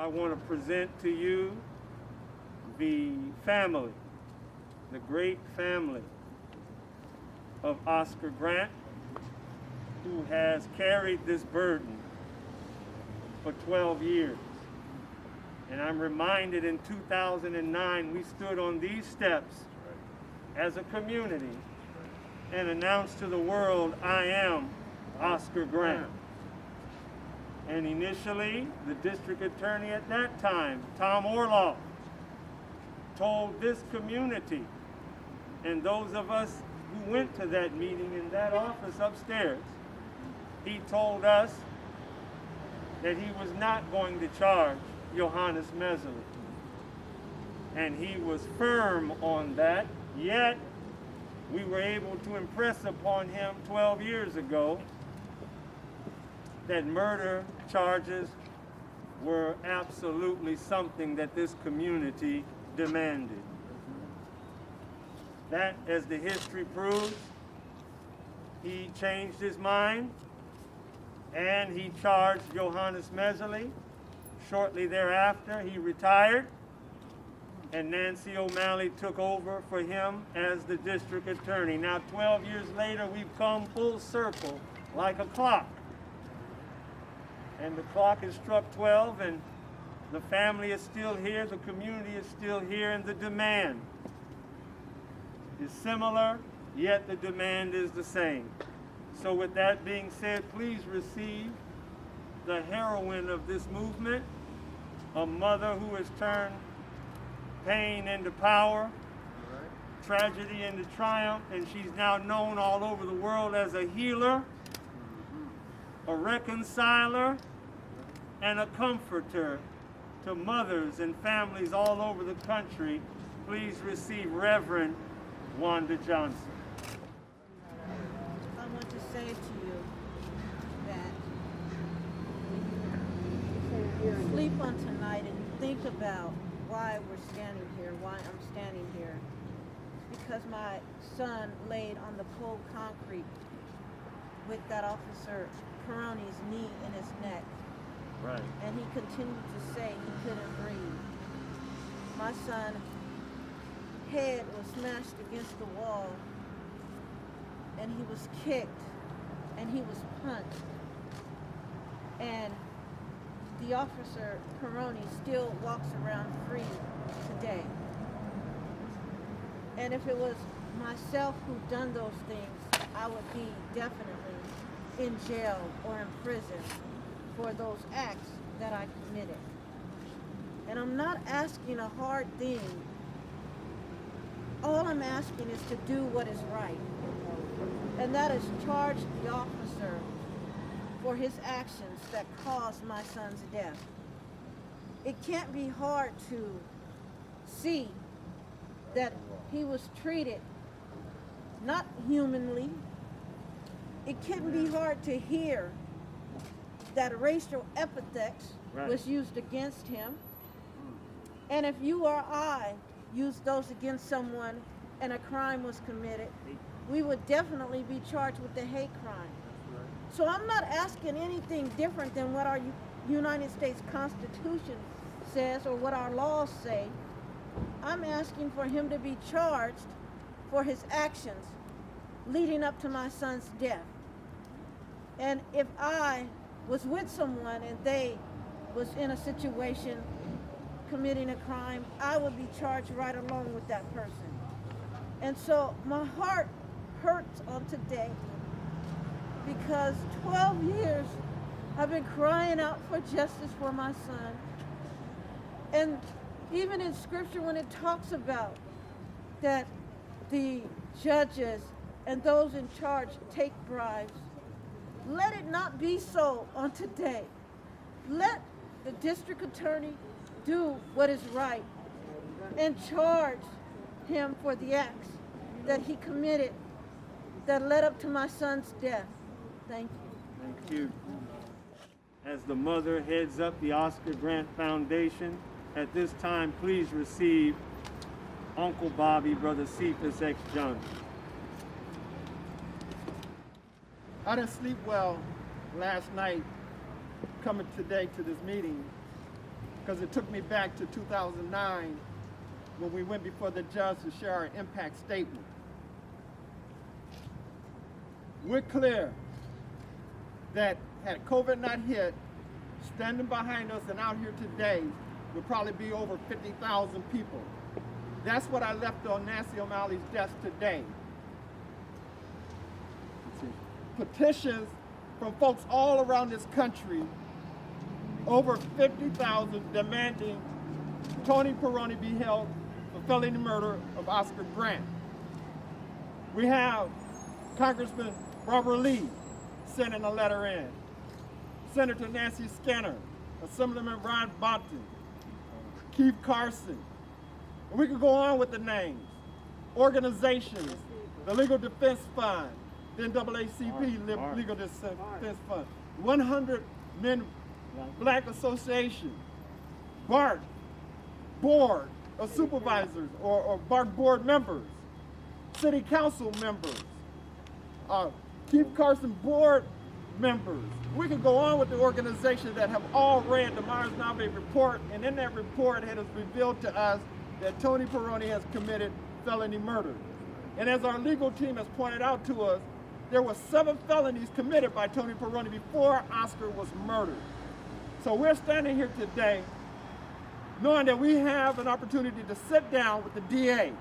I want to present to you the family, the great family of Oscar Grant, who has carried this burden for 12 years. And I'm reminded in 2009, we stood on these steps as a community and announced to the world, I am Oscar Grant. And initially, the district attorney at that time, Tom Orloff, told this community and those of us who went to that meeting in that office upstairs, he told us that he was not going to charge Johannes Messerly. And he was firm on that, yet we were able to impress upon him 12 years ago that murder charges were absolutely something that this community demanded. That, as the history proves, he changed his mind and he charged Johannes Messerly. Shortly thereafter, he retired, and Nancy O'Malley took over for him as the district attorney. Now, 12 years later, we've come full circle like a clock. And the clock has struck 12, and the family is still here, the community is still here, and the demand is similar, yet the demand is the same. So with that being said, please receive the heroine of this movement, a mother who has turned pain into power, tragedy into triumph, and she's now known all over the world as a healer, a reconciler, and a comforter to mothers and families all over the country. Please receive Reverend Wanda Johnson. I want to say to you that sleep on tonight and think about why we're standing here, why I'm standing here. Because my son laid on the cold concrete with that officer Peroni's knee in his neck. Right. And he continued to say he couldn't breathe. My son's head was smashed against the wall, and he was kicked, and he was punched. And the officer, Peroni, still walks around free today. And if it was myself who'd done those things, I would be definitely in jail or in prison for those acts that I committed. And I'm not asking a hard thing. All I'm asking is to do what is right. And that is charge the officer for his actions that caused my son's death. It can't be hard to see that he was treated not humanly. It can't be hard to hear that racial epithets was used against him. And if you or I used those against someone and a crime was committed, we would definitely be charged with the hate crime. So I'm not asking anything different than what our United States Constitution says or what our laws say. I'm asking for him to be charged for his actions leading up to my son's death. And if I was with someone and they was in a situation committing a crime, I would be charged right along with that person. And so my heart hurts on today because 12 years I've been crying out for justice for my son. And even in scripture when it talks about that the judges and those in charge take bribes, let it not be so on today. Let the district attorney do what is right and charge him for the acts that he committed that led up to my son's death. Thank you. Thank you. As the mother heads up the Oscar Grant Foundation, at this time, please receive Uncle Bobby, Brother Cephus X Johnson. I didn't sleep well last night coming today to this meeting because it took me back to 2009 when we went before the judge to share our impact statement. We're clear that had COVID not hit, standing behind us and out here today would probably be over 50,000 people. That's what I left on Nancy O'Malley's desk today. Petitions from folks all around this country, over 50,000, demanding Tony Peroni be held for felony murder of Oscar Grant. We have Congressman Barbara Lee sending a letter in, Senator Nancy Skinner, Assemblyman Ron Bonton, Keith Carson, and we could go on with the names. Organizations, the Legal Defense Fund, the NAACP Legal Defense Fund, 100 Men Black Association, BART Board of Supervisors or BART Board members, City Council members, Keith Carson Board members. We could go on with the organizations that have all read the Mars Nave report, and in that report it has revealed to us that Tony Peroni has committed felony murder. And as our legal team has pointed out to us, there were 7 felonies committed by Tony Peroni before Oscar was murdered. So we're standing here today knowing that we have an opportunity to sit down with the DA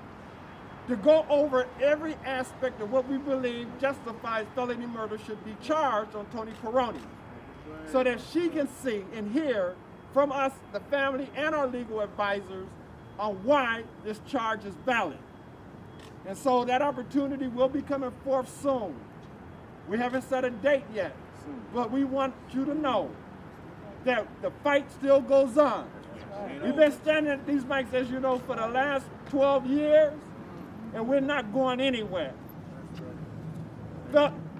to go over every aspect of what we believe justifies felony murder should be charged on Tony Peroni, so that she can see and hear from us, the family, and our legal advisors on why this charge is valid. And so that opportunity will be coming forth soon. We haven't set a date yet, but we want you to know that the fight still goes on. We've been standing at these mics, as you know, for the last 12 years, and we're not going anywhere.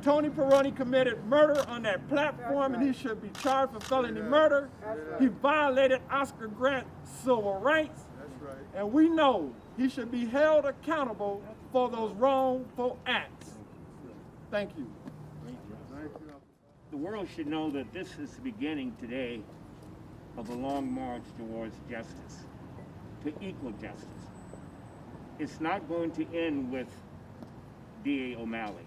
Tony Peroni committed murder on that platform, and he should be charged for felony murder. He violated Oscar Grant's civil rights, and we know he should be held accountable for those wrongful acts. Thank you. The world should know that this is the beginning today of a long march towards justice, to equal justice. It's not going to end with D.A. O'Malley.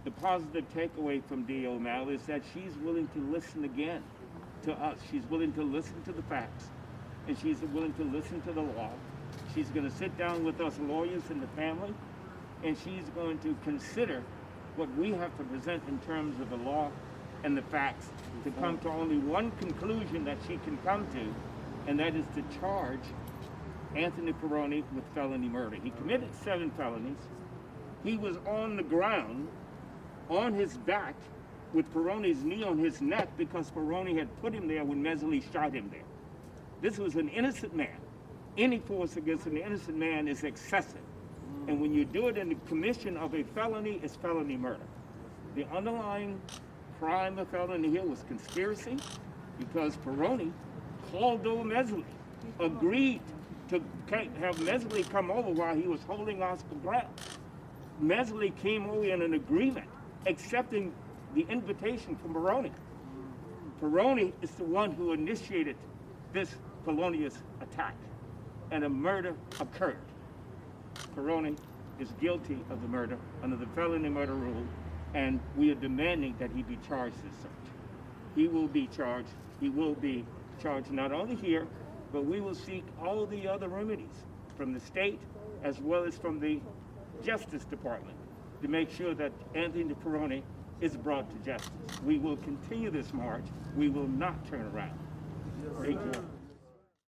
The positive takeaway from D.A. O'Malley is that she's willing to listen again to us. She's willing to listen to the facts, and she's willing to listen to the law. She's going to sit down with us lawyers and the family, and she's going to consider what we have to present in terms of the law and the facts to come to only one conclusion that she can come to, and that is to charge Anthony Peroni with felony murder. He committed 7 felonies. He was on the ground, on his back, with Peroni's knee on his neck because Peroni had put him there when Mesley shot him there. This was an innocent man. Any force against an innocent man is excessive. And when you do it in the commission of a felony, it's felony murder. The underlying crime of felony here was conspiracy because Peroni called over Mesley, agreed to have Mesley come over while he was holding Oscar Grant. Mesley came over in an agreement, accepting the invitation from Peroni. Peroni is the one who initiated this felonious attack, and a murder occurred. Peroni is guilty of the murder under the felony murder rule, and we are demanding that he be charged as such. He will be charged. He will be charged not only here, but we will seek all the other remedies from the state as well as from the Justice Department to make sure that Anthony Peroni is brought to justice. We will continue this march. We will not turn around. Thank you.